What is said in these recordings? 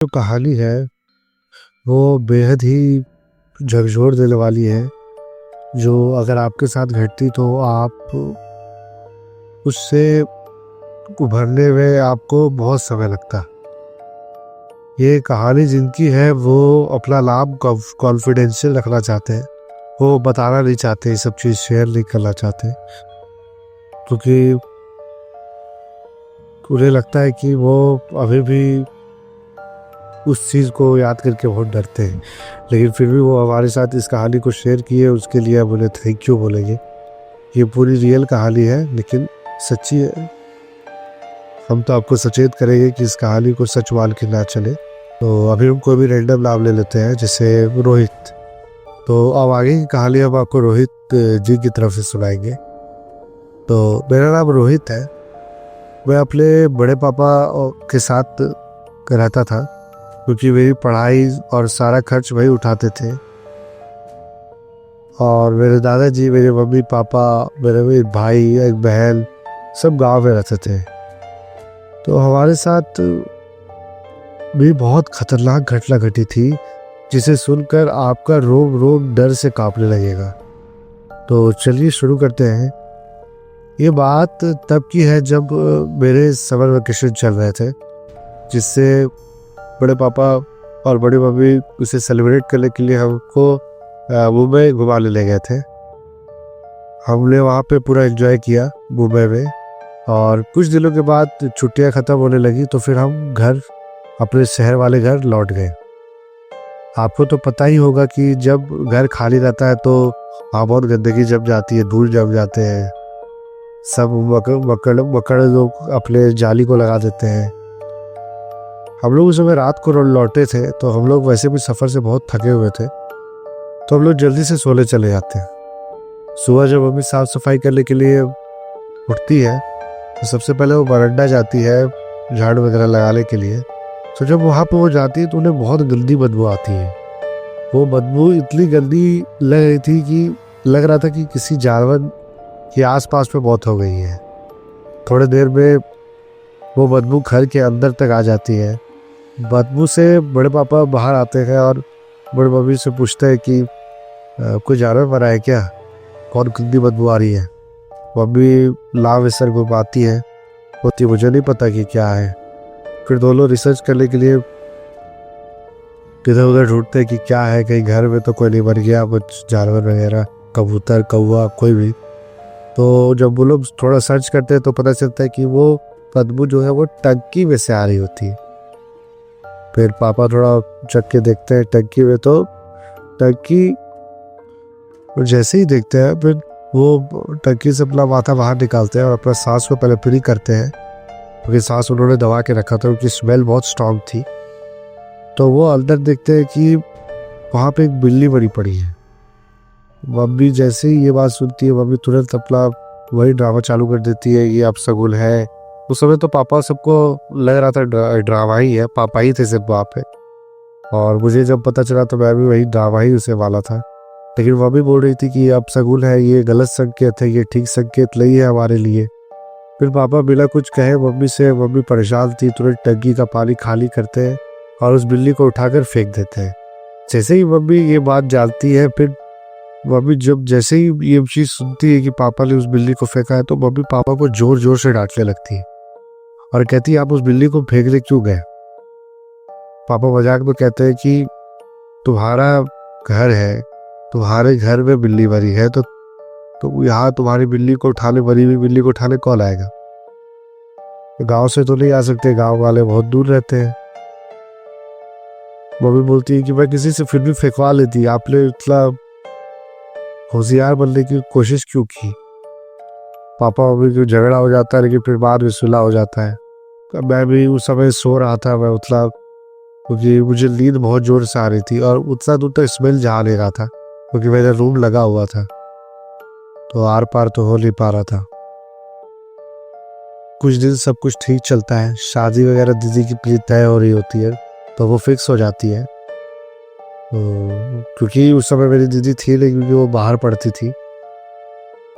जो कहानी है वो बेहद ही झकझोर देने वाली है। जो अगर आपके साथ घटती तो आप उससे उभरने में आपको बहुत समय लगता। ये कहानी जिनकी है वो अपना नाम कॉन्फिडेंशियल रखना चाहते हैं। वो बताना नहीं चाहते, ये सब चीज़ शेयर नहीं करना चाहते, क्योंकि उन्हें लगता है कि वो अभी भी उस चीज़ को याद करके बहुत डरते हैं। लेकिन फिर भी वो हमारे साथ इस कहानी को शेयर किए, उसके लिए हम उन्हें थैंक यू बोलेंगे। ये पूरी रियल कहानी है लेकिन सच्ची है। हम तो आपको सचेत करेंगे कि इस कहानी को सच मान के ना चले। तो अभी हम कोई भी रैंडम नाम ले लेते हैं, जैसे रोहित। तो अब आगे की कहानी हम आपको रोहित जी की तरफ से सुनाएंगे। तो मेरा नाम रोहित है। मैं अपने बड़े पापा के साथ रहता था, क्योंकि मेरी पढ़ाई और सारा खर्च वही उठाते थे। और मेरे दादाजी, मेरे मम्मी पापा, मेरे भाई, एक बहन, सब गांव में रहते थे। तो हमारे साथ भी बहुत खतरनाक घटना घटी थी, जिसे सुनकर आपका रोम रोम डर से कांपने लगेगा। तो चलिए शुरू करते हैं। ये बात तब की है जब मेरे समर वेकेशन चल रहे थे, जिससे बड़े पापा और बड़ी मम्मी उसे सेलिब्रेट करने के लिए हमको मुंबई घुमाने ले गए थे। हमने वहाँ पे पूरा एंजॉय किया मुंबई में। और कुछ दिनों के बाद छुट्टियाँ ख़त्म होने लगी, तो फिर हम घर, अपने शहर वाले घर लौट गए। आपको तो पता ही होगा कि जब घर खाली रहता है तो वहाँ बहुत गंदगी जम जाती है, धूल जम जाते हैं, सब मकड़ लोग अपने जाली को लगा देते हैं। हम लोग उस समय रात को लौटे थे, तो हम लोग वैसे भी सफ़र से बहुत थके हुए थे, तो हम लोग जल्दी से सोने चले जाते हैं। सुबह जब मम्मी साफ़ सफाई करने के लिए उठती है, तो सबसे पहले वो बरामदा जाती है झाड़ू वगैरह लगाने के लिए। तो जब वहाँ पे वो जाती है तो उन्हें बहुत गंदी बदबू आती है। वो बदबू इतनी गंदी लग रही थी कि लग रहा था कि किसी जानवर के आसपास में मौत हो गई है। थोड़ी देर में वो बदबू घर के अंदर तक आ जाती है। बदबू से बड़े पापा बाहर आते हैं और बड़े मम्मी से पूछते हैं कि कोई जानवर मरा है क्या, कौन गंदी बदबू आ रही है। मम्मी लाव विसर घुमाती है, होती मुझे नहीं पता कि क्या है। फिर दोनों रिसर्च करने के लिए इधर उधर ढूंढते हैं कि क्या है, कहीं घर में तो कोई नहीं मर गया, कुछ जानवर वगैरह, कबूतर, कौवा, कोई भी। तो जब वो लोग थोड़ा सर्च करते हैं तो पता चलता है कि वो बदबू जो है वो टंकी में से आ रही होती है। फिर पापा थोड़ा चख के देखते हैं टंकी में, तो टंकी जैसे ही देखते हैं फिर वो टंकी से अपना माथा बाहर निकालते हैं और अपना सांस को पहले फ्री करते हैं, क्योंकि सांस उन्होंने दबा के रखा था, उनकी स्मेल बहुत स्ट्रांग थी। तो वो अंदर देखते हैं कि वहाँ पे एक बिल्ली मरी पड़ी है। मम्मी जैसे ही ये बात सुनती है, मम्मी तुरंत अपना वही ड्रामा चालू कर देती है, ये अपशगुन है। उस समय तो पापा सबको लग रहा था ड्रामा ही है, पापा ही थे सिर्फ वहाँ पे। और मुझे जब पता चला तो मैं भी वही ड्रामा ही उसे वाला था। लेकिन वो भी बोल रही थी कि अपशगुन है, ये गलत संकेत है, ये ठीक संकेत नहीं है हमारे लिए। फिर पापा बिना कुछ कहे मम्मी से, मम्मी परेशान थी, तुरंत टंकी का पानी खाली करते हैं और उस बिल्ली को उठाकर फेंक देते हैं। जैसे ही मम्मी ये बात जानती है, फिर मम्मी जब जैसे ही ये चीज़ सुनती है कि पापा ने उस बिल्ली को फेंका है, तो मम्मी पापा को जोर जोर से डांटने लगती है और कहती है आप उस बिल्ली को फेंकने क्यों गए। पापा मजाक में कहते हैं कि तुम्हारा घर है, तुम्हारे घर में बिल्ली मरी है, तो यहाँ तुम्हारी बिल्ली को उठाने, मरी हुई बिल्ली को उठाने कौन आएगा। गांव से तो नहीं आ सकते, गांव वाले बहुत दूर रहते हैं। मम्मी बोलती है कि मैं किसी से फिर भी फेंकवा लेती, आपने इतना होशियार बनने की कोशिश क्यों की। पापा मम्मी को झगड़ा हो जाता है, लेकिन फिर बाद में सुलह हो जाता है। मैं भी उस समय सो रहा था, मैं उतना, क्योंकि मुझे नींद बहुत जोर से आ रही थी और उतना दूर तक स्मेल जा नहीं रहा था, क्योंकि मेरा रूम लगा हुआ था, तो आर पार तो हो नहीं पा रहा था। कुछ दिन सब कुछ ठीक चलता है, शादी वगैरह दीदी की प्लीज तय हो रही होती है, तो वो फिक्स हो जाती है। क्योंकि उस समय मेरी दीदी थी, लेकिन क्योंकि वो बाहर पढ़ती थी।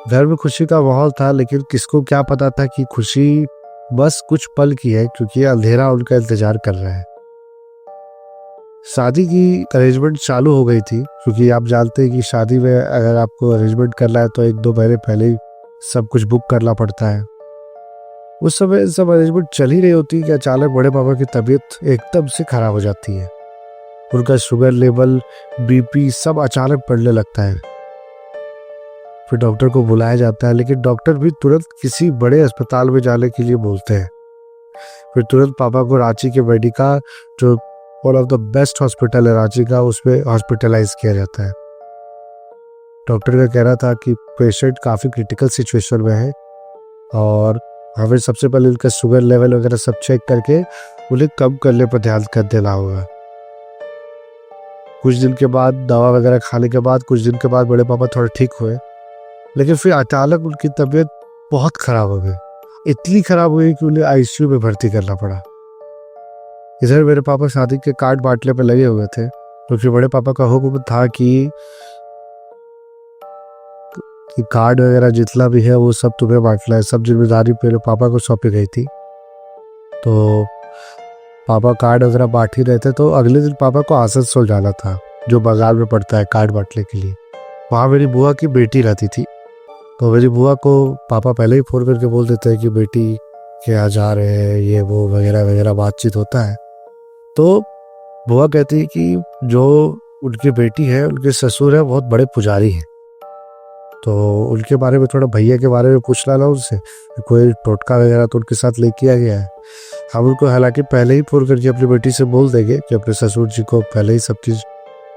घर में खुशी का माहौल था, लेकिन किसको क्या पता था कि खुशी बस कुछ पल की है, क्योंकि अंधेरा उनका इंतजार कर रहा है। शादी की अरेंजमेंट चालू हो गई थी, क्योंकि आप जानते हैं कि शादी में अगर आपको अरेंजमेंट करना है तो 1-2 महीने पहले ही सब कुछ बुक करना पड़ता है। उस समय सब अरेंजमेंट चल ही रही होती है कि अचानक बड़े पापा की तबीयत एकदम से खराब हो जाती है। उनका शुगर लेवल, बीपी सब अचानक बढ़ने लगता है। फिर डॉक्टर को बुलाया जाता है, लेकिन डॉक्टर भी तुरंत किसी बड़े अस्पताल में जाने के लिए बोलते हैं। फिर तुरंत पापा को रांची के मेडिका, जो one of the best hospital है रांची का, उसमें हॉस्पिटलाइज किया जाता है। डॉक्टर का कहना था कि पेशेंट काफ़ी क्रिटिकल सिचुएशन में है और हमें सबसे पहले उनका शुगर लेवल वगैरह सब चेक करके उन्हें कम करने पर ध्यान कर देना होगा। कुछ दिन के बाद दवा वगैरह खाने के बाद कुछ दिन के बाद बड़े पापा थोड़ा ठीक हुए, लेकिन फिर अचानक उनकी तबीयत बहुत खराब हो गई। इतनी खराब हो गई कि उन्हें आईसीयू में भर्ती करना पड़ा। इधर मेरे पापा शादी के कार्ड बांटने पे लगे हुए थे, क्योंकि बड़े पापा का हुक्म था कि कार्ड वगैरह जितना भी है वो सब तुम्हें बांटना है। सब जिम्मेदारी मेरे पापा को सौंपी गई थी। तो पापा कार्ड वगैरह बांट ही रहे थे, तो अगले दिन पापा को आसनसोल जाना था, जो बंगाल में पड़ता है, कार्ड बांटने के लिए। वहाँ मेरी बुआ की बेटी रहती थी, तो मेरी बुआ को पापा पहले ही फ़ोन करके बोल देते हैं कि बेटी के यहाँ जा रहे हैं, ये वो वगैरह वगैरह बातचीत होता है। तो बुआ कहती है कि जो उनकी बेटी है, उनके ससुर है बहुत बड़े पुजारी हैं, तो उनके बारे में थोड़ा भैया के बारे में पूछ लाना उनसे, कोई टोटका वगैरह तो उनके साथ लेके आ गया है। हम उनको हालांकि पहले ही फ़ोन करके अपनी बेटी से बोल देंगे कि अपने ससुर जी को पहले ही सब चीज़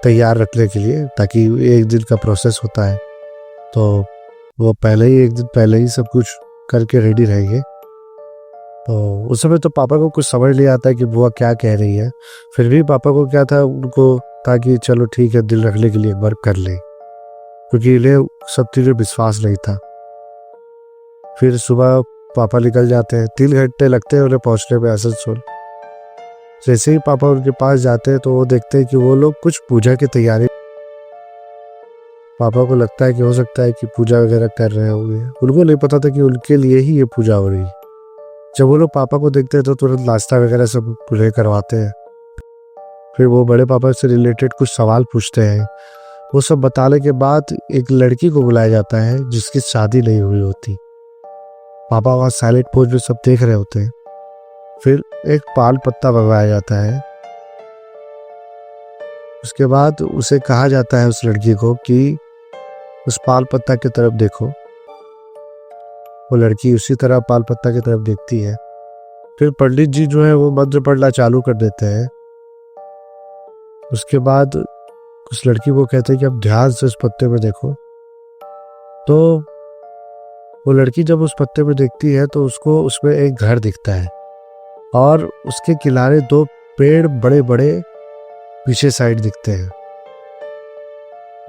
तैयार रखने के लिए, ताकि 1 दिन का प्रोसेस होता है, तो वो पहले ही 1 दिन पहले ही सब कुछ करके रेडी रहेंगे। तो उस समय तो पापा को कुछ समझ नहीं आता है कि बुआ क्या कह रही है। फिर भी पापा को क्या था, उनको था कि चलो ठीक है, दिल रखने के लिए एक बार कर ले, क्योंकि इन्हें सब चीज़ें विश्वास नहीं था। फिर सुबह पापा निकल जाते हैं, 3 घंटे लगते हैं उन्हें पहुंचने में आसनसोल। जैसे ही पापा उनके पास जाते हैं तो वो देखते हैं कि वो लोग कुछ पूजा की तैयारी, पापा को लगता है कि हो सकता है कि पूजा वगैरह कर रहे होंगे। उनको नहीं पता था कि उनके लिए ही ये पूजा हो रही है। जब वो लोग पापा को देखते हैं तो तुरंत नाश्ता वगैरह सब पूरे करवाते हैं। फिर वो बड़े पापा से रिलेटेड कुछ सवाल पूछते हैं। वो सब बताने के बाद एक लड़की को बुलाया जाता है जिसकी शादी नहीं हुई होती। पापा वहाँ साइलेंट पोज में सब देख रहे होते हैं। फिर एक पान पत्ता मंगवाया जाता है। उसके बाद उसे कहा जाता है, उस लड़की को, कि उस पान पत्ता की तरफ देखो। वो लड़की उसी तरह पान पत्ता की तरफ देखती है। फिर पंडित जी जो है वो मंत्र पढ़ना चालू कर देते हैं। उसके बाद उस लड़की को कहते हैं कि अब ध्यान से उस पत्ते में देखो। तो वो लड़की जब उस पत्ते में देखती है तो उसको उसमें एक घर दिखता है और उसके किनारे 2 पेड़ बड़े बड़े पीछे साइड दिखते हैं।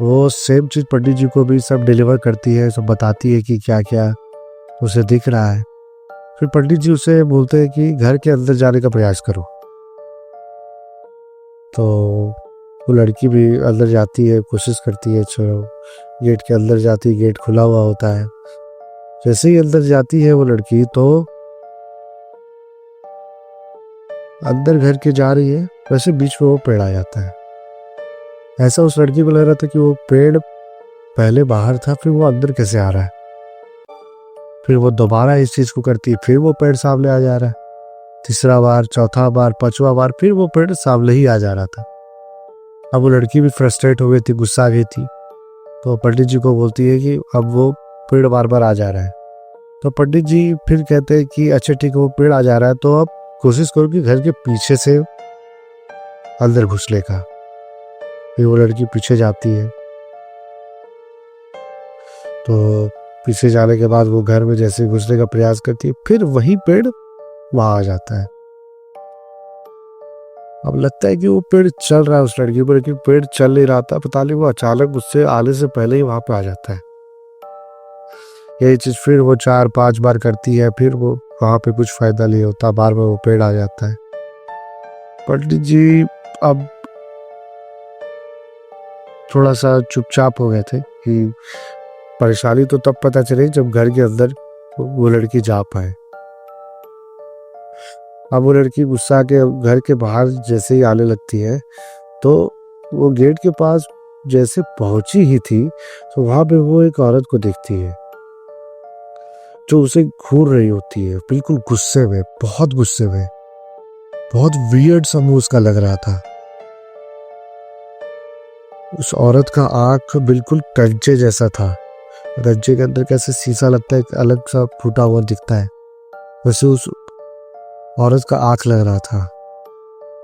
वो सेम चीज़ पंडित जी को भी सब डिलीवर करती है, सब बताती है कि क्या क्या उसे दिख रहा है। फिर पंडित जी उसे बोलते हैं कि घर के अंदर जाने का प्रयास करो। तो वो लड़की भी अंदर जाती है, कोशिश करती है, चलो गेट के अंदर जाती है, गेट खुला हुआ होता है। जैसे ही अंदर जाती है वो लड़की, तो अंदर घर के जा रही है, वैसे बीच में वो पेड़ आ जाता है। ऐसा उस लड़की को लग रहा था कि वो पेड़ पहले बाहर था, फिर वो अंदर कैसे आ रहा है। फिर वो दोबारा इस चीज़ को करती है, फिर वो पेड़ सामने आ जा रहा है। तीसरा बार, चौथा बार, 5वां बार, फिर वो पेड़ सामने ही आ जा रहा था। अब वो लड़की भी फ्रस्ट्रेट हो गई थी, गुस्सा आ गई थी। तो पंडित जी को बोलती है कि अब वो पेड़ बार बार आ जा रहा है। तो पंडित जी फिर कहते हैं कि अच्छा ठीक है, वो पेड़ आ जा रहा है, तो अब कोशिश करो कि घर के पीछे से अंदर घुसने का। फिर वो लड़की पीछे जाती है। तो पीछे जाने के बाद वो घर में जैसे घुसने का प्रयास करती है, फिर वही पेड़ वहां आ जाता है। अब लगता है कि वो पेड़ चल रहा है उस लड़की पर, लेकिन पेड़ चल नहीं रहा था। पता नहीं वो अचानक उससे आने से पहले ही वहां पे आ जाता है। यही चीज फिर वो 4-5 बार करती है, फिर वो वहां पे कुछ फायदा नहीं होता, बार बार वो पेड़ आ जाता है। पंडित जी अब थोड़ा सा चुपचाप हो गए थे कि परेशानी तो तब पता चली जब घर के अंदर वो लड़की जा पाए। अब वो लड़की गुस्सा के घर के बाहर जैसे ही आने लगती है तो वो गेट के पास जैसे पहुंची ही थी तो वहां पे वो एक औरत को देखती है जो उसे घूर रही होती है, बिल्कुल गुस्से में, बहुत गुस्से में। बहुत वियर्ड सा मुंह उसका लग रहा था। उस औरत का आंख बिल्कुल कंचे जैसा था। कंचे के अंदर कैसे शीशा लगता है, एक अलग सा फूटा हुआ दिखता है, वैसे उस औरत का आंख लग रहा था।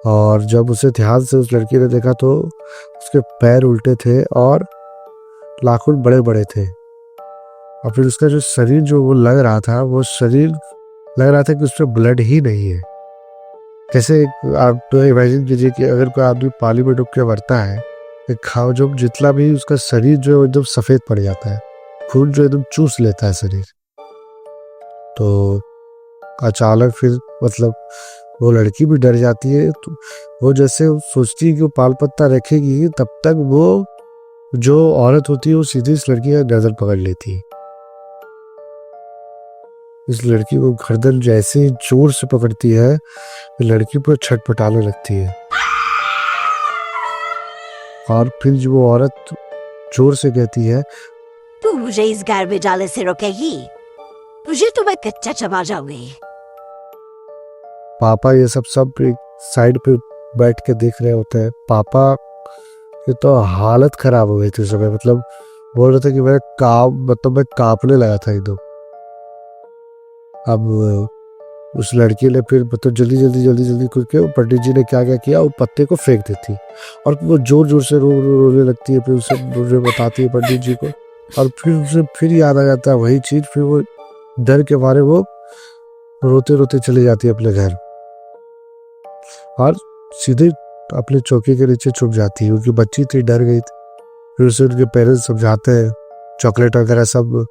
और जब उसे ध्यान से उस लड़की ने देखा तो उसके पैर उल्टे थे और नाखून बड़े बड़े थे। और फिर उसका जो शरीर जो वो लग रहा था, वो शरीर लग रहा था कि उसमें ब्लड ही नहीं है। जैसे आप तो इमेजिन कीजिए कि अगर कोई आदमी पानी में डूब के मरता है, एक खाओ जो जितना भी उसका शरीर जो है एकदम सफेद पड़ जाता है, खून जो एकदम चूस लेता है शरीर। तो अचानक फिर मतलब वो लड़की भी डर जाती है। तो वो जैसे सोचती है कि वो पाल पत्ता रखेगी, तब तक वो जो औरत होती है वो सीधी इस लड़की का गर्दन पकड़ लेती है। इस लड़की को गर्दन जैसे ही जोर से पकड़ती है, लड़की पर छटपटाने लगती है। और फिर जो वो औरत जोर से कहती है, तू मुझे इस घर में डाले से रोकेगी? मुझे तो मैं कच्चा चबा जाऊंगी। पापा ये सब एक साइड पे बैठ के देख रहे होते हैं। पापा की तो हालत खराब हो गई थी उस समय। मतलब बोल रहे थे कि मैं कांपने लगा था एकदम। अब उस लड़की ने फिर मतलब जल्दी करके पंडित जी ने क्या क्या किया, वो पत्ते को फेंक देती और वो जोर जोर से रोने लगती है। फिर उसे बताती है पंडित जी को, और फिर उसे फिर याद आ जाता है वही चीज। फिर वो डर के मारे वो रोते रोते चली जाती है अपने घर और सीधे अपने चौकी के नीचे छुप जाती है, क्योंकि बच्ची थी, डर गई थी। फिर उसे उनके पेरेंट्स समझाते हैं, चॉकलेट वगैरह सब,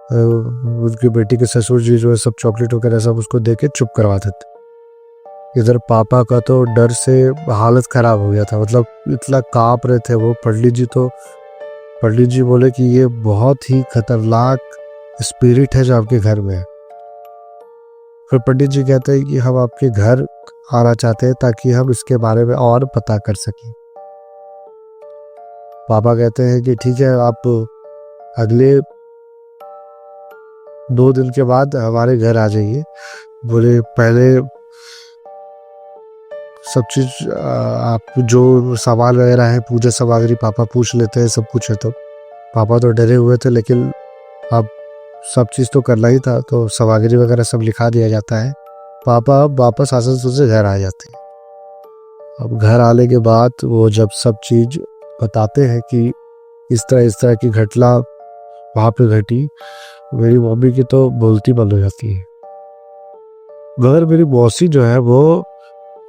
उनकी बेटी के ससुर जी जो है सब चॉकलेट वगैरह सब उसको दे के चुप करवा देते। इधर पापा का तो डर से हालत खराब हो गया था। मतलब इतना कांप रहे थे वो। पंडित जी बोले कि ये बहुत ही खतरनाक स्पिरिट है जो आपके घर में है। फिर पंडित जी कहते हैं कि हम आपके घर आना चाहते हैं ताकि हम इसके बारे में और पता कर सकें। पापा कहते हैं कि ठीक है, आप अगले 2 दिन के बाद हमारे घर आ जाइए। बोले पहले सब चीज आप जो सामान वगैरह है, पूजा सामग्री पापा पूछ लेते हैं, सब कुछ है। तो पापा तो डरे हुए थे, लेकिन अब सब चीज तो करना ही था, तो सामग्री वगैरह सब लिखा दिया जाता है। पापा वापस आसनसोल से घर आ जाते हैं। अब घर आने के बाद वो जब सब चीज बताते हैं कि इस तरह की घटना वहां पे घटी, मेरी मम्मी की तो बोलती बंद हो जाती है। मगर मेरी मौसी जो है वो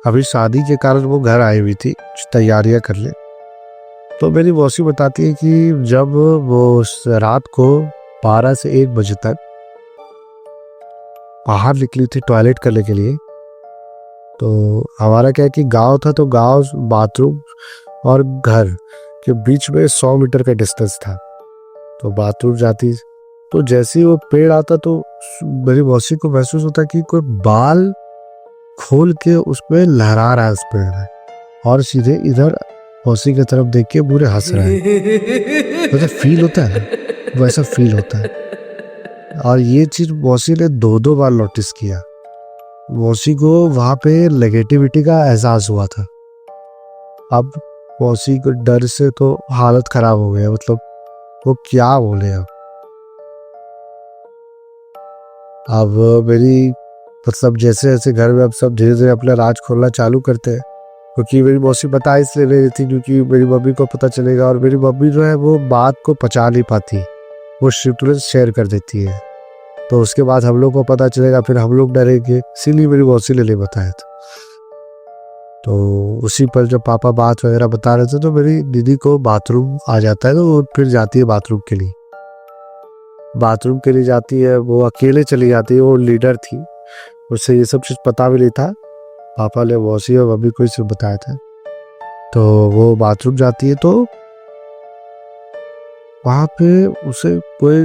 अभी शादी के कारण वो घर आई हुई थी तैयारियां कर ले। तो मेरी मौसी बताती है कि जब वो रात को 12 से 1 बजे तक बाहर निकली थी टॉयलेट करने के लिए, तो हमारा क्या है कि गांव था, तो गांव बाथरूम और घर के बीच में 100 मीटर का डिस्टेंस था। तो बाथरूम जाती, तो जैसे ही वो पेड़ आता तो मेरी मौसी को महसूस होता कि कोई बाल खोल के उसमें लहरा रहा है उस पेड़ में, और सीधे इधर मौसी की तरफ देख के पूरे हंस रहा है। तो फील होता है, वैसा फील होता है। और ये चीज मौसी ने 2 बार नोटिस किया। मौसी को वहां पे नेगेटिविटी का एहसास हुआ था। अब मौसी को डर से तो हालत खराब हो गया। मतलब वो क्या बोले अब मेरी मतलब जैसे जैसे घर में अब सब धीरे धीरे अपना राज खोलना चालू करते हैं, क्योंकि मेरी मौसी बता इसलिए रही थी क्योंकि मेरी मम्मी को पता चलेगा, और मेरी मम्मी जो है वो बात को पचा नहीं पाती, वो तुरंत शेयर कर देती है। तो उसके बाद हम लोग को पता चलेगा, फिर हम लोग डरेंगे, इसीलिए मेरी मौसी ने नहीं बताया था। तो उसी पर जब पापा बात वगैरह बता रहे थे तो मेरी दीदी को बाथरूम आ जाता है, तो वो फिर जाती है बाथरूम के लिए। बाथरूम के लिए जाती है, वो अकेले चली जाती है, वो लीडर थी, उससे ये सब चीज़ पता भी नहीं था। पापा ने मौसी और मम्मी को इसे बताया था। तो वो बाथरूम जाती है, तो वहां पे उसे कोई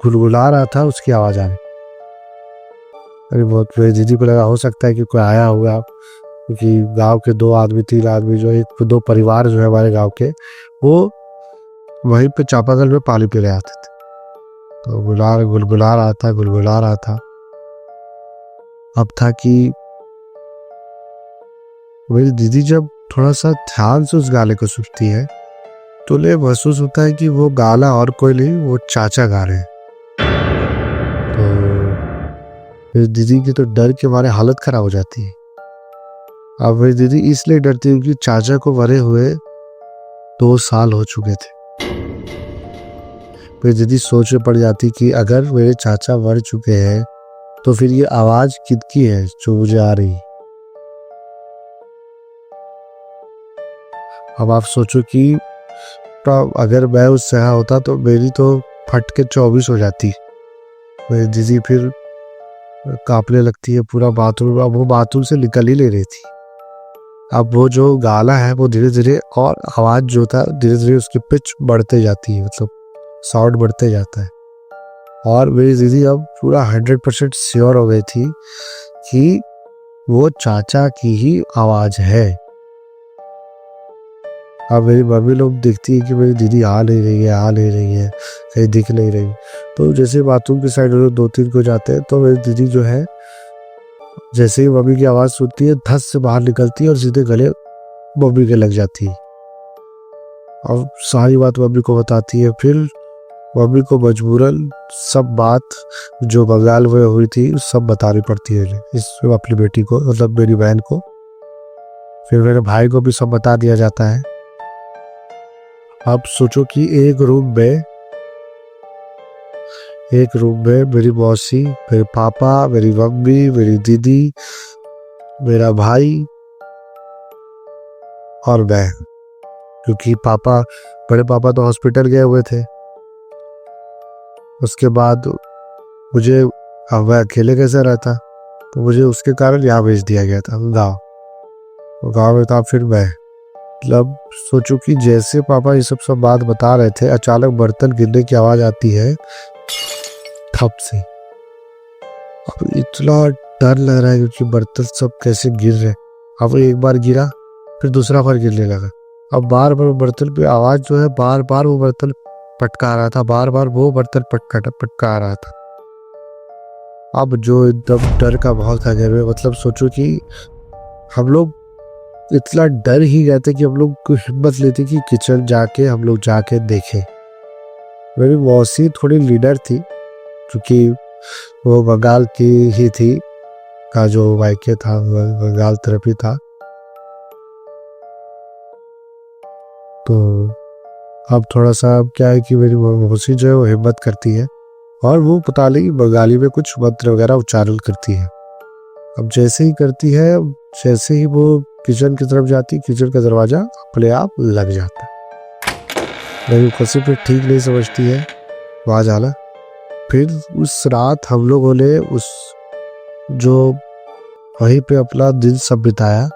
गुनगुना रहा था, उसकी आवाज आ रही। अरे बहुत मेरी दीदी को लगा हो सकता है कि कोई आया होगा, क्योंकि गांव के 2 आदमी 3 आदमी जो एक 2 परिवार जो है हमारे गांव के, वो वहीं पे चापाकल में पानी पीने आते थे। तो गुलगुला रहा था। अब था कि मेरी दीदी जब थोड़ा सा ध्यान से उस गाने को सुनती है तो उन्हें महसूस होता है कि वो गाना और कोई नहीं, वो चाचा गा रहे हैं। तो मेरी दीदी की तो डर के मारे हालत खराब हो जाती है। अब मेरी दीदी इसलिए डरती है क्योंकि चाचा को मरे हुए 2 साल हो चुके थे। मेरी दीदी सोच में पड़ जाती कि अगर मेरे चाचा मर चुके हैं तो फिर ये आवाज किसकी है जो मुझे आ रही। अब आप सोचो कि अगर मैं उस यहाँ होता तो मेरी तो फट के 24 हो जाती। मेरी दीदी फिर कांपने लगती है पूरा बाथरूम। अब वो बाथरूम से निकल ही ले रही थी। अब वो जो गाना है वो धीरे धीरे, और आवाज जो था धीरे धीरे उसकी पिच बढ़ते जाती है, मतलब साउंड बढ़ते जाता है। और मेरी दीदी अब पूरा 100% श्योर हो गई थी कि वो चाचा की ही आवाज है। अब मेरी मम्मी लोग देखती है कि मेरी दीदी आ नहीं रही है, कहीं दिख नहीं रही। तो जैसे बाथरूम की साइड 2-3 को जाते हैं तो मेरी दीदी जो है जैसे ही मम्मी की आवाज़ सुनती है धस से बाहर निकलती है और सीधे गले मम्मी के लग जाती है। और सारी बात मम्मी को बताती है। फिर मम्मी को मजबूरन सब बात जो बंगाल में हुई थी सब बतानी पड़ती है इस अपनी बेटी को, मतलब मेरी बहन को। फिर मेरे भाई को भी सब बता दिया जाता है। आप सोचो कि एक रूम में मेरी मौसी, मेरे पापा, मेरी मम्मी, मेरी दीदी, मेरा भाई और मैं, क्योंकि बड़े पापा तो हॉस्पिटल गए हुए थे। उसके बाद मुझे, अब मैं अकेले कैसे रहता, तो मुझे उसके कारण यहाँ भेज दिया गया था गाँव में था। फिर मैं मतलब सोचो कि जैसे पापा ये सब बात बता रहे थे, अचानक बर्तन गिरने की आवाज आती है ठप से। अब इतना डर लग रहा है क्योंकि बर्तन सब कैसे गिर रहे। अब एक बार गिरा, फिर दूसरा बार गिरने लगा। अब बार बार बर्तन पे आवाज जो है, बार बार वो बर्तन पटका रहा था, बार बार वो बर्तन पटका रहा था। अब जो एकदम डर का माहौल था घर में, मतलब सोचो कि हम लोग इतना डर ही गए थे कि हम लोग को हिम्मत लेती कि किचन जाके हम लोग जाके देखें। मेरी मौसी थोड़ी लीडर थी क्योंकि वो बंगाल की ही थी, का जो वाइके था बंगाल तरफ ही था। तो अब थोड़ा सा क्या है कि मेरी मौसी जो है वो हिम्मत करती है और वो पता नहीं बंगाली में कुछ मंत्र वगैरह उच्चारण करती है। अब जैसे ही करती है, जैसे ही वो किचन की तरफ जाती, किचन का दरवाजा अपने आप लग जाता। मेरी मौसी फिर ठीक नहीं समझती है वहाँ जाना। फिर उस रात हम लोगों ने वहीं पे अपना दिन सब बिताया।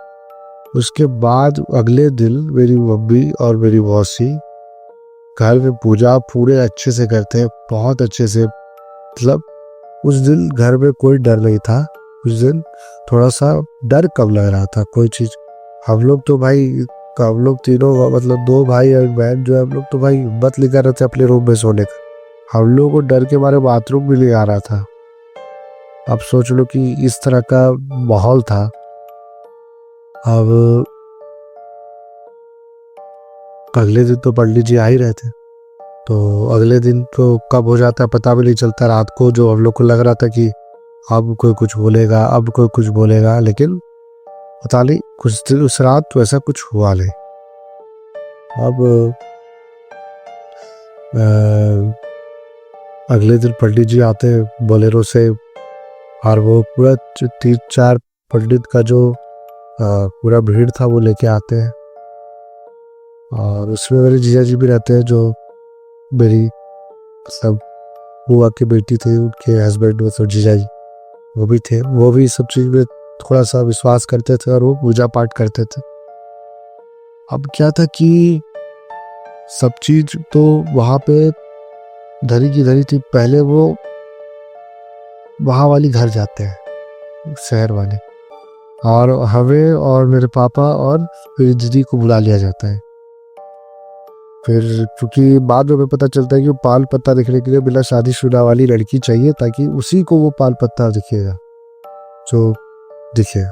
उसके बाद अगले दिन मेरी मम्मी और मेरी मौसी घर में पूजा पूरे अच्छे से करते हैं, बहुत अच्छे से। मतलब उस दिन घर में कोई डर नहीं था। उस दिन थोड़ा सा डर कम लग रहा था कोई चीज। हम लोग तीनों, मतलब 2 भाई और बहन जो है, हम लोग तो भाई हिम्मत लेकर रहे थे अपने रूम में सोने का। हम लोग को डर के मारे बाथरूम भी नहीं आ रहा था। अब सोच लो कि इस तरह का माहौल था। अब अगले दिन तो पंडित जी आ ही रहे थे, तो अगले दिन तो कब हो जाता है पता भी नहीं चलता। रात को जो हम लोग को लग रहा था कि अब कोई कुछ बोलेगा, लेकिन पता नहीं कुछ दिन उस रात तो ऐसा कुछ हुआ नहीं। अब अगले दिन पंडित जी आते बोलेरो से, और वो पूरा 3-4 पंडित का जो पूरा भीड़ था वो लेके आते हैं। और उसमें मेरे जीजा जी भी रहते हैं, जो मेरी सब बुआ की बेटी थी, उनके हस्बैंड वो जीजा जी वो भी थे। वो भी सब चीज में थोड़ा सा विश्वास करते थे और वो पूजा पाठ करते थे। अब क्या था कि सब चीज तो वहां पे धरी की धरी थी। पहले वो वहां वाली घर जाते हैं, शहर वाले, और हमें और मेरे पापा और मेरी दीदी को बुला लिया जाता है। फिर क्योंकि बाद में हमें पता चलता है कि वो पान पत्ता दिखने के लिए बिना शादीशुदा वाली लड़की चाहिए ताकि उसी को वो पान पत्ता दिखेगा जो दिखे।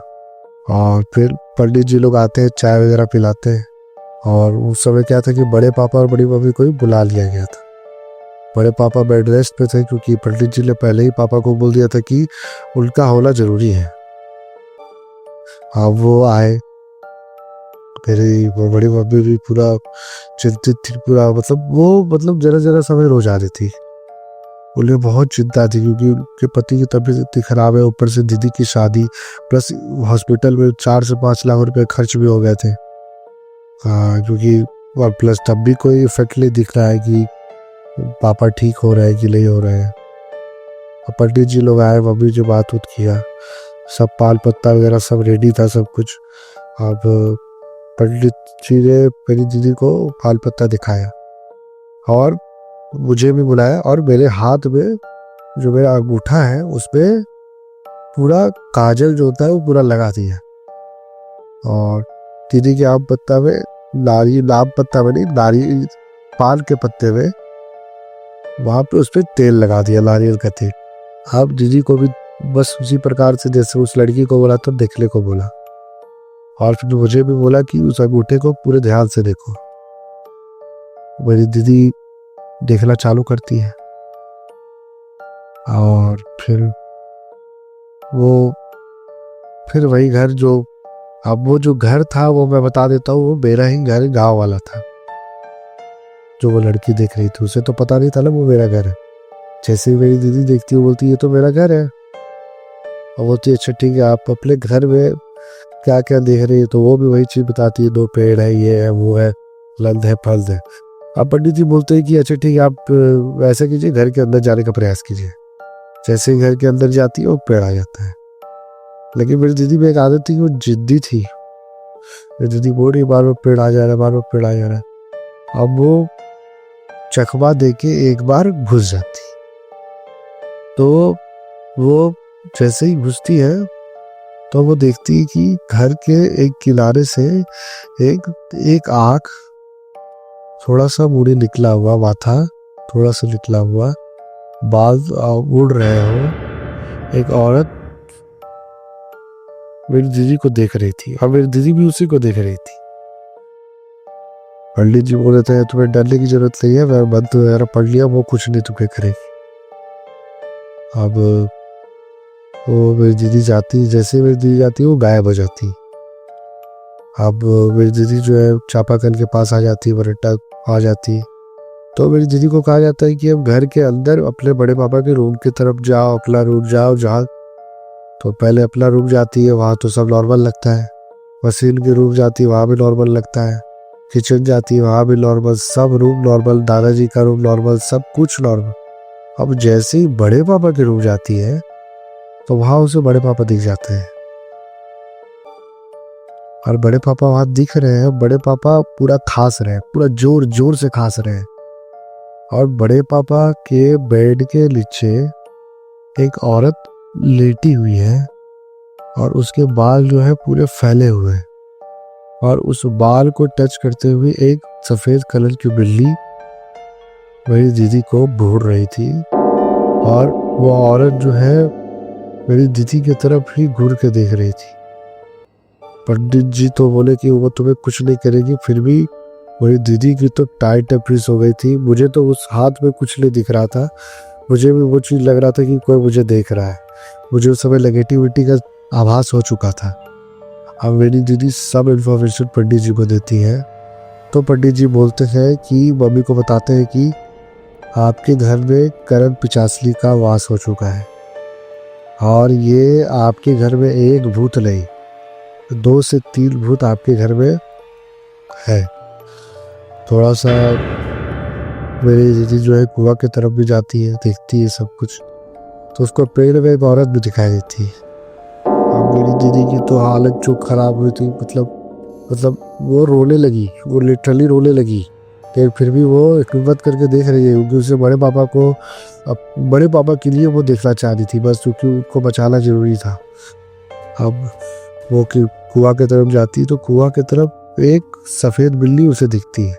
और फिर पंडित जी लोग आते हैं, चाय वगैरह पिलाते हैं। और उस समय क्या था कि बड़े पापा और बड़ी मम्मी को ही बुला लिया गया था। बड़े पापा बेड रेस्ट पे थे क्योंकि पंडित जी ने पहले ही पापा को बोल दिया था कि उनका होना जरूरी है। अब वो आए, मेरी वो बड़ी मम्मी भी पूरा चिंतित थी, पूरा मतलब जरा जरा समय रो जा रही थी। उन्हें बहुत चिंता थी क्योंकि उनके पति की तबीयत इतनी खराब है, ऊपर से दीदी की शादी, प्लस हॉस्पिटल में 4 से 5 लाख रुपए खर्च भी हो गए थे। क्योंकि और प्लस तब भी कोई इफेक्ट नहीं दिख रहा है कि पापा ठीक हो रहे हैं कि नहीं हो रहे हैं। पंडित जी लोग आए, मम्मी जो बात उत किया, सब पाल पत्ता वगैरह सब रेडी था सब कुछ। अब पंडित जी ने मेरी दीदी को पाल पत्ता दिखाया और मुझे भी बुलाया और मेरे हाथ में जो मेरा अंगूठा है उस पर पूरा काजल जो होता है वो पूरा लगा दिया। और दीदी के आम पत्ता में लाम पत्ता में नहीं, नारियल पान के पत्ते में वहां पे उस पर तेल लगा दिया, नारियल का तेल। अब दीदी को भी बस उसी प्रकार से जैसे उस लड़की को बोला तो देखने को बोला। और फिर मुझे भी बोला कि उस अंगूठे को पूरे ध्यान से देखो। मेरी दीदी देखना चालू करती है और फिर वही घर जो, अब वो जो घर था वो मैं बता देता हूँ, वो मेरा ही घर गांव वाला था। जो वो लड़की देख रही थी उसे तो पता नहीं था ना वो मेरा घर है। जैसे ही मेरी दीदी देखती है बोलती है ये तो मेरा घर है। और बोलती है अच्छा ठीक है, आप अपने घर में क्या क्या देख रही है, तो वो भी वही चीज बताती है, 2 पेड़ है, ये है, वो है, लंद है, फल्द है। अब पंडित जी बोलते हैं कि अच्छा ठीक है, आप वैसा कीजिए, घर के अंदर जाने का प्रयास कीजिए। जैसे ही घर के अंदर जाती है वो पेड़ आ जाता है। लेकिन मेरी दीदी में एक आदत थी कि वो जिद्दी थी। मेरी दीदी बोल रही बार बार पेड़ आ जा रहा है, बार बार पेड़ आ जा रहा है। अब वो चकमा दे के एक बार घुस जाती, तो वो जैसे ही घुसती है तो वो देखती है कि घर के एक किनारे से एक आँख, थोड़ा सा मुड़ी निकला हुआ, माथा थोड़ा सा निकला हुआ, बाल उड़ रहे हो, एक औरत मेरी दीदी को देख रही थी और मेरी दीदी भी उसी को देख रही थी। पंडित जी बोल रहे थे तुम्हें डरने की जरूरत नहीं है, मैं मंत्र वगैरह पढ़ लिया, वो कुछ नहीं तुम्हें करेगी। अब वो मेरी दीदी जाती, जैसे मेरी दीदी जाती वो गायब हो जाती। अब मेरी दीदी जो है चापाकल के पास आ जाती, बरट्टा आ जाती। तो मेरी दीदी को कहा जाता है कि अब घर के अंदर अपने बड़े पापा के रूम की तरफ जाओ, अपना रूम जाओ जहाँ। तो पहले अपना रूम जाती है, वहाँ तो सब नॉर्मल लगता है। वसीम के रूम जाती है, वहाँ भी नॉर्मल लगता है। किचन जाती है, वहाँ भी नॉर्मल, सब रूम नॉर्मल, दादाजी का रूम नॉर्मल, सब कुछ नॉर्मल। अब जैसे ही बड़े पापा के रूम जाती है तो वहाँ उसे बड़े पापा दिख जाते हैं और बड़े पापा वहाँ दिख रहे हैं। बड़े पापा पूरा खास रहे हैं, पूरा जोर जोर से खास रहे हैं। और बड़े पापा के बेड के नीचे एक औरत लेटी हुई है और उसके बाल जो है पूरे फैले हुए हैं। और उस बाल को टच करते हुए एक सफेद कलर की बिल्ली मेरी दीदी को भूर रही थी। और वो औरत जो है मेरी दीदी की तरफ ही घूर के देख रही थी। पंडित जी तो बोले कि वो तुम्हें कुछ नहीं करेगी, फिर भी मेरी दीदी की तो टाइट टपरीस हो गई थी। मुझे तो उस हाथ में कुछ नहीं दिख रहा था, मुझे भी वो चीज़ लग रहा था कि कोई मुझे देख रहा है। मुझे उस समय नेगेटिविटी का आभास हो चुका था। अब मेरी दीदी सब इन्फॉर्मेशन पंडित जी को देती है। तो पंडित जी बोलते हैं कि मम्मी को बताते हैं कि आपके घर में करण पिचासली का वास हो चुका है और ये आपके घर में एक भूत नहीं, 2 से 3 भूत आपके घर में है। थोड़ा सा मेरी दीदी जो है कुआं की तरफ भी जाती है, देखती है सब कुछ, तो उसको पेड़ में एक औरत भी दिखाई देती है। अब मेरी दीदी की तो हालत जो खराब हुई थी, मतलब वो रोने लगी, वो लिटरली रोने लगी। लेकिन फिर भी वो हिम्मत करके देख रही है क्योंकि उसे बड़े पापा के लिए वो देखना चाह रही थी बस, क्योंकि उनको बचाना जरूरी था। अब वो कि कुआं की तरफ जाती तो कुआं की तरफ एक सफेद बिल्ली उसे दिखती है।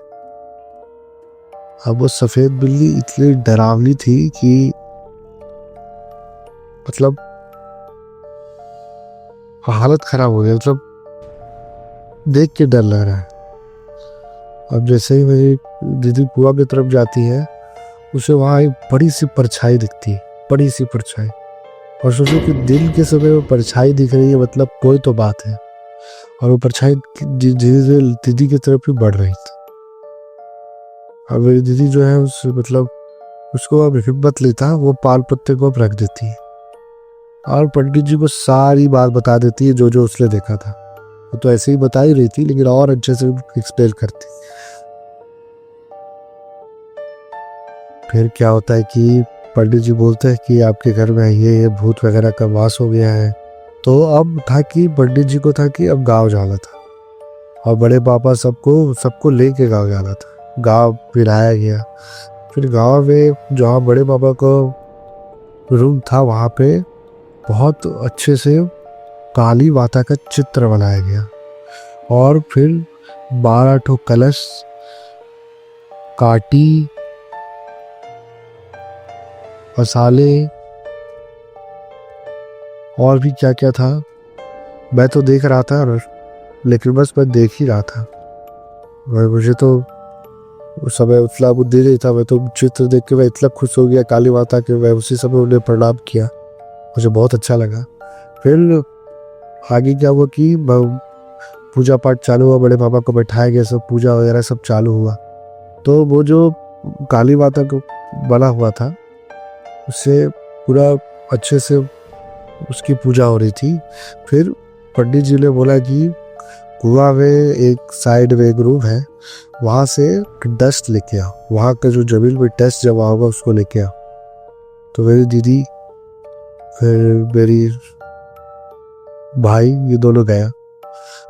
अब वो सफेद बिल्ली इतनी डरावनी थी कि मतलब हालत खराब हो गई, मतलब देख के डर लग रहा है। अब जैसे ही मेरी दीदी कुआं की तरफ जाती है, उसे वहाँ एक बड़ी सी परछाई दिखती है, बड़ी सी परछाई। और सोचो कि दिन के समय वो परछाई दिख रही है, मतलब कोई तो बात है। और वो परछाई धीरे धीरे दीदी की तरफ ही बढ़ रही थी। अब मेरी दीदी जो है उस मतलब उसको अब हिम्मत लेता, वो पाल पत्ते को अब रख देती है और पंडित जी को सारी बात बता देती है जो जो उसने देखा था। वो तो ऐसे ही बता ही रही थी, लेकिन और अच्छे से एक्सप्लेन करती। फिर क्या होता है कि पंडित जी बोलते हैं कि आपके घर में ये भूत वगैरह का वास हो गया है। तो अब था कि पंडित जी को था कि अब गांव जाना था और बड़े पापा सबको लेके गांव जाना था। गांव फिराया गया। फिर गांव में जहाँ बड़े पापा को रूम था, वहाँ पे बहुत अच्छे से काली माता का चित्र बनाया गया और फिर 12 ठो कलश, काटी, मसाले और भी क्या क्या था। मैं तो देख रहा था, लेकिन बस मैं देख ही रहा था। मुझे तो उस समय उतना बुद्धि नहीं था। मैं तो चित्र देख के मैं इतना खुश हो गया काली माता के, मैं उसी समय उन्हें प्रणाम किया। मुझे बहुत अच्छा लगा। फिर आगे क्या हुआ कि पूजा पाठ चालू हुआ, बड़े पापा को बैठाया गया, सब पूजा वगैरह सब चालू हुआ। तो वो जो काली माता को बना हुआ था, उससे पूरा अच्छे से उसकी पूजा हो रही थी। फिर पंडित जी ने बोला कि कुआं में एक साइड में एक रूम है, वहाँ से डस्ट लेके आओ, वहाँ का जो जमीन में डस्ट जमा होगा उसको लेके आओ। तो मेरी दीदी फिर मेरी भाई ये दोनों गया।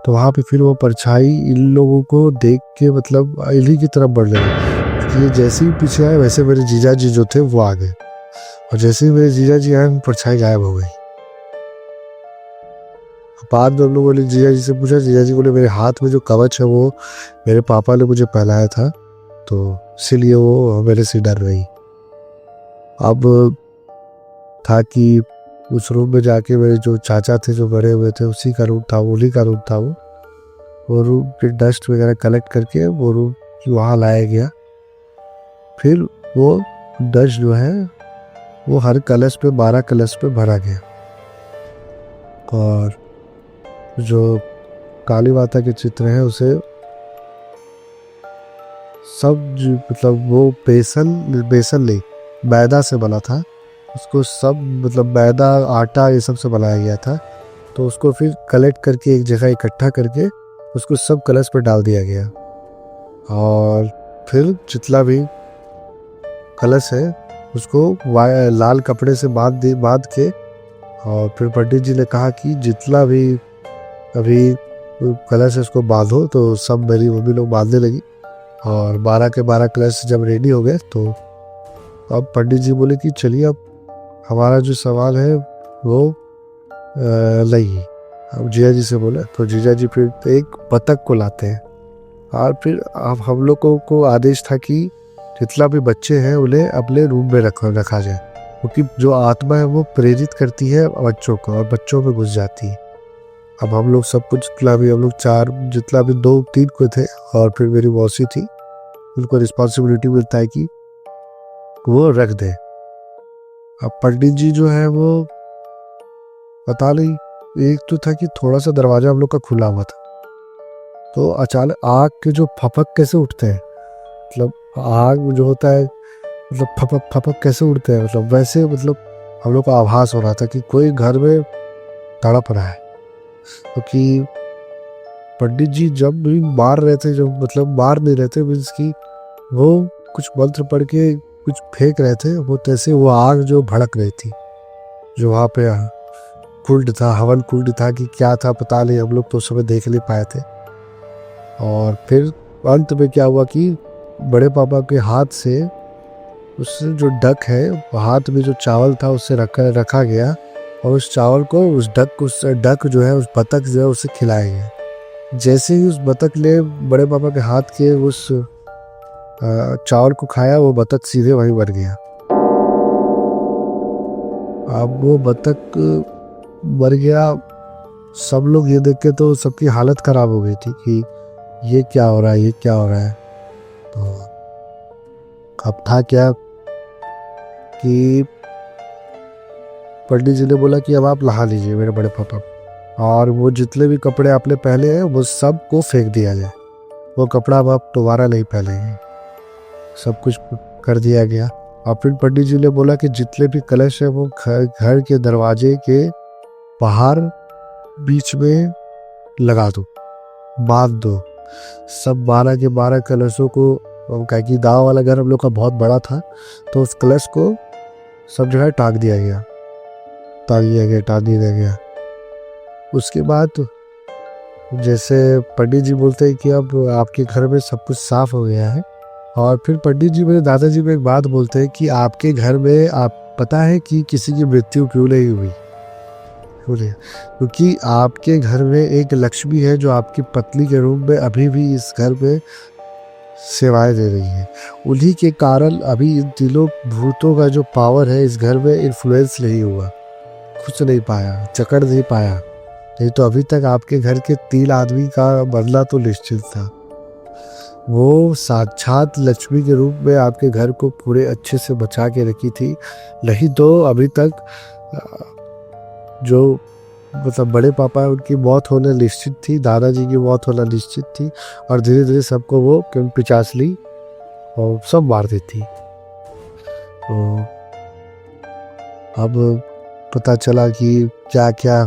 तो वहाँ पे फिर वो परछाई इन लोगों को देख के मतलब इन्हीं की तरफ बढ़ लगी। ये जैसे ही पीछे आए वैसे मेरे जीजा जी जो थे वो आ गए, और जैसे ही मेरे जीजा जी आए परछाई गायब हो गई। बाद में हम लोगों ने जीजा जी से पूछा, जीजा जी बोले मेरे हाथ में जो कवच है वो मेरे पापा ने मुझे पहनाया था, तो इसीलिए वो मेरे से डर रही। अब था कि उस रूम में जाके मेरे जो चाचा थे जो बड़े हुए थे, उसी का रूम था, उन्हीं का रूम था वो रूम के डस्ट वगैरह कलेक्ट करके वो रूम वहाँ लाया गया। फिर वो डस्ट जो है वो हर कलश पे 12 कलश पे भरा गया। और जो काली माता के चित्र हैं उसे सब मतलब वो बेसन नहीं मैदा से बना था, उसको सब मतलब मैदा आटा ये सब से बनाया गया था। तो उसको फिर कलेक्ट करके एक जगह इकट्ठा करके उसको सब कलश पर डाल दिया गया। और फिर जितना भी कलश है उसको लाल कपड़े से बांध के, और फिर पंडित जी ने कहा कि जितना भी अभी कलश है उसको बांधो। तो सब मेरी मम्मी लोग बांधने लगी और 12 के 12 कलश जब रेडी हो गए तो अब पंडित जी बोले कि चलिए अब हमारा जो सवाल है वो नहीं। अब जीजा जी से बोले तो जीजा जी फिर एक बतख को लाते हैं और फिर अब हम लोगों को आदेश था कि जितना भी बच्चे हैं उन्हें अपने रूम में रखा जाए, क्योंकि जो आत्मा है वो प्रेरित करती है बच्चों को और बच्चों में घुस जाती है। अब हम लोग सब कुछ जितना भी हम लोग 4 जितना भी 2-3 को थे और फिर मेरी मौसी थी, उनको रिस्पॉन्सिबिलिटी मिलता है कि वो रख दे। अब पंडित जी जो है वो पता नहीं, एक तो था कि थोड़ा सा दरवाजा हम लोग का खुला हुआ था, तो अचानक आग के जो फपक कैसे उठते हैं, मतलब आग जो होता है मतलब फपक फपक कैसे उड़ते हैं, मतलब वैसे मतलब हम लोग का आभास हो रहा था कि कोई घर में तड़प रहा है। क्योंकि पंडित जी जब भी मार रहे थे, जब मतलब मार नहीं रहे थे, मीन्स की वो कुछ मंत्र पढ़ के कुछ फेंक रहे थे, वो तैसे वो आग जो भड़क रही थी, जो वहाँ पे कुंड था, हवन कुंड था कि क्या था पता नहीं, हम लोग तो उस समय देख नहीं पाए थे। और फिर अंत में क्या हुआ कि बड़े पापा के हाथ से उससे जो डक है हाथ में जो चावल था उससे रखा गया और उस चावल को उस डक जो है, उस बतख जो है उसे खिलाएंगे। जैसे ही उस बतख ने बड़े पापा के हाथ के उस चावल को खाया, वो बतख सीधे वहीं मर गया। अब वो बतख मर गया, सब लोग ये देख के तो सबकी हालत खराब हो गई थी कि ये क्या हो रहा है, ये क्या हो रहा है। तो अब था क्या कि पंडित जी ने बोला कि अब आप नहा लीजिए मेरे बड़े पापा, और वो जितने भी कपड़े आपने पहने हैं वो सब को फेंक दिया जाए, वो कपड़ा अब आप दोबारा नहीं पहनेंगे। सब कुछ कर दिया गया। और फिर पंडित जी ने बोला कि जितने भी कलश है वो घर के दरवाजे के बाहर बीच में लगा दो, बांध दो। सब 12 के 12 कलशों को, क्या कि दाव वाला घर हम लोग का बहुत बड़ा था, तो उस कलश को सब जगह टांग दिया गया। उसके बाद जैसे पंडित जी बोलते हैं कि अब आपके घर में सब कुछ साफ हो गया है। और फिर पंडित जी मेरे दादाजी में एक बात बोलते हैं कि आपके घर में आप पता है कि किसी की मृत्यु क्यों नहीं हुई? क्योंकि आपके घर में एक लक्ष्मी है जो आपकी पत्नी के रूप में अभी भी इस घर में सेवाएं दे रही है। उन्हीं के कारण अभी इन तीनों भूतों का जो पावर है इस घर में इन्फ्लुएंस नहीं हुआ, कुछ नहीं पाया, जकड़ नहीं पाया। नहीं तो अभी तक आपके घर के 3 आदमी का मरना तो निश्चित था। वो साक्षात लक्ष्मी के रूप में आपके घर को पूरे अच्छे से बचा के रखी थी। नहीं तो अभी तक जो मतलब बड़े पापा है उनकी मौत होना निश्चित थी, दादाजी की मौत होना निश्चित थी, और धीरे धीरे सबको वो पिचासली और सब मार देती। तो अब पता चला कि क्या क्या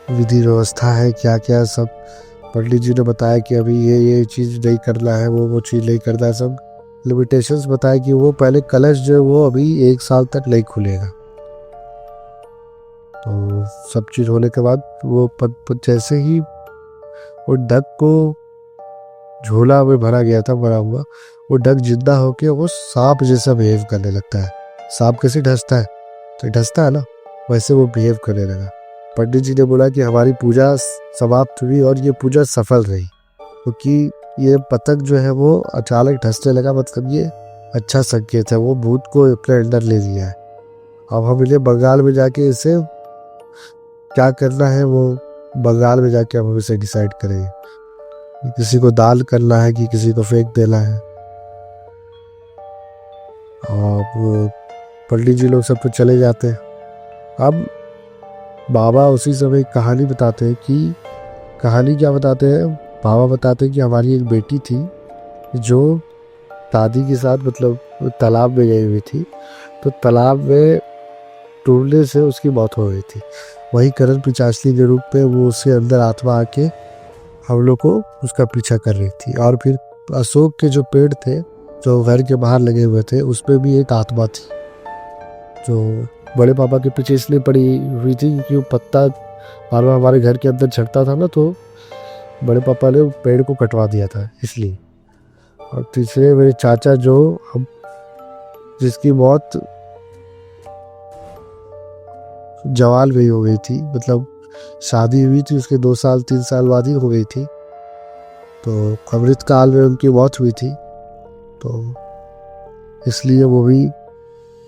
विधि व्यवस्था है, क्या क्या सब पंडित जी ने बताया कि अभी ये चीज़ नहीं करना है, वो चीज़ नहीं करना है। सब लिमिटेशंस बताया कि वो पहले कलश जो है वो अभी 1 साल तक नहीं खुलेगा। तो सब चीज़ होने के बाद वो जैसे ही वो डक को झोला में भरा गया था भरा हुआ, वो डक जिंदा होके वो सांप जैसा बिहेव करने लगता है। सांप कैसे ढसता है, तो ढसता है ना, वैसे वो बिहेव करने लगा। पंडित जी ने बोला कि हमारी पूजा समाप्त हुई और ये पूजा सफल रही, क्योंकि ये बतख जो है वो अचानक ढसने लगा, मतलब ये अच्छा संकेत है, वो भूत को अपने अंदर ले लिया है। अब हम इन्हें बंगाल में जाके इसे क्या करना है, वो बंगाल में जाके हम इसे डिसाइड करेंगे। किसी को दान करना है कि किसी को फेंक देना है। और पंडित जी लोग सब तो चले जाते हैं। अब बाबा उसी समय कहानी बताते हैं कि कहानी क्या बताते हैं, बाबा बताते हैं कि हमारी एक बेटी थी जो दादी के साथ मतलब तालाब में गई हुई थी, तो तालाब में टूटने से उसकी मौत हो गई थी। वही करण पिचासली के रूप में वो उसके अंदर आत्मा आके हम लोग को उसका पीछा कर रही थी। और फिर अशोक के जो पेड़ थे जो घर के बाहर लगे हुए थे, उस पर भी एक आत्मा थी जो बड़े पापा के पीछे इसलिए पड़ी हुई थी क्योंकि वो पत्ता बार बार हमारे घर के अंदर झड़ता था ना, तो बड़े पापा ने पेड़ को कटवा दिया था इसलिए। और तीसरे मेरे चाचा जो हम जिसकी मौत जवाल में ही हो गई थी, मतलब शादी हुई थी उसके 2 साल 3 साल बाद ही हो गई थी, तो अमृत काल में उनकी मौत हुई थी। तो इसलिए वो भी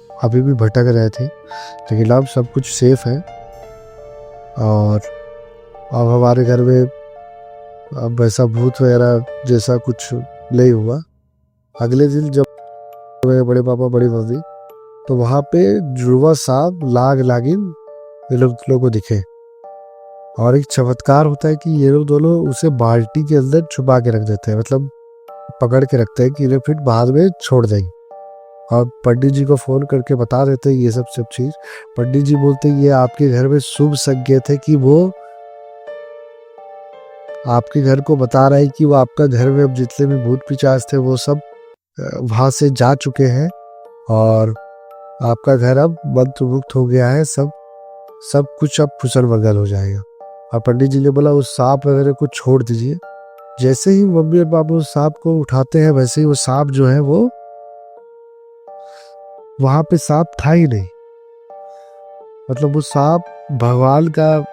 अभी भी भटक रहे थे, लेकिन अब सब कुछ सेफ है। और अब हमारे घर में अब वैसा भूत वगैरह जैसा कुछ नहीं हुआ। अगले दिन जब मेरे बड़े पापा बड़ी मम्मी, तो वहाँ पे जुड़वा सांप लाग लागिन ये लोग को दिखे। और एक चमत्कार होता है कि ये लोग दोनों उसे बाल्टी के अंदर छुपा के रख देते हैं, मतलब पकड़ के रखते हैं कि इन्हें फिर बाद में छोड़ देंगे। और पंडित जी को फ़ोन करके बता देते हैं ये सब चीज़। पंडित जी बोलते हैं ये आपके घर में शुभ संकेत है कि वो आपके घर को बता रहा है कि वो आपका घर में अब जितने भी भूत पिशाच थे वो सब वहाँ से जा चुके हैं और आपका घर अब मंत्र मुक्त हो गया है, सब कुछ अब फुसल बगल हो जाएगा। और पंडित जी ने बोला उस सांप वगैरह को छोड़ दीजिए। जैसे ही मम्मी और पापा उस सांप को उठाते हैं, वैसे ही वो सांप जो है वो वहां पे सांप था ही नहीं, मतलब वो सांप भगवान का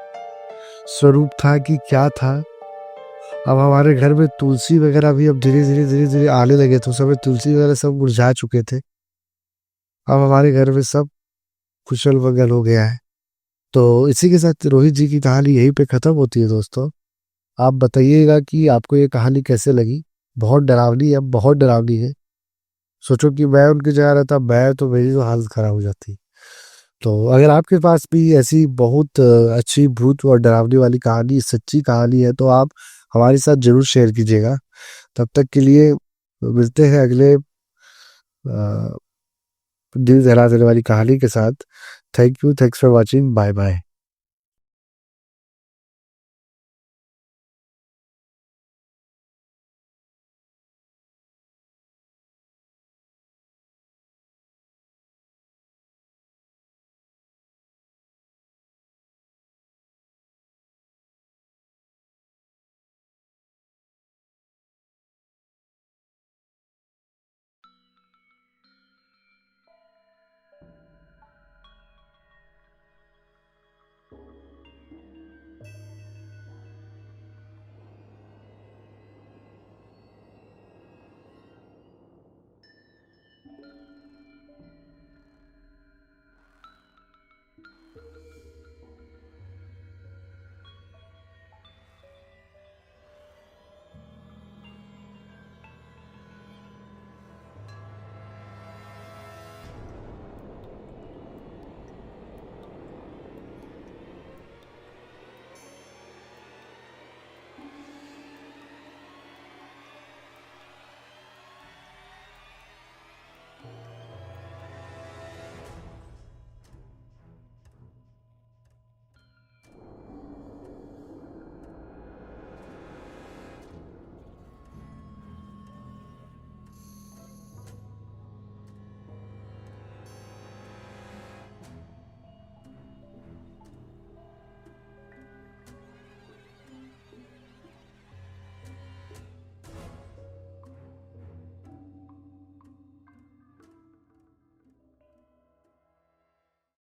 स्वरूप था कि क्या था। अब हमारे घर में तुलसी वगैरह भी अब धीरे धीरे आने लगे थे। उस समय तुलसी वगैरह सब मुरझा चुके थे। अब हमारे घर में सब कुशल मंगल हो गया है। तो इसी के साथ रोहित जी की कहानी यहीं पे खत्म होती है दोस्तों। आप बताइएगा कि आपको ये कहानी कैसे लगी। बहुत डरावनी है, बहुत डरावनी है। सोचो कि मैं उनकी जगह रहता, मैं तो मेरी तो हालत खराब हो जाती। तो अगर आपके पास भी ऐसी बहुत अच्छी भूत और डरावनी वाली कहानी, सच्ची कहानी है, तो आप हमारे साथ जरूर शेयर कीजिएगा। तब तक के लिए मिलते हैं अगले दिल दहला देने वाली कहानी के साथ। Thank you, thanks for watching, bye bye.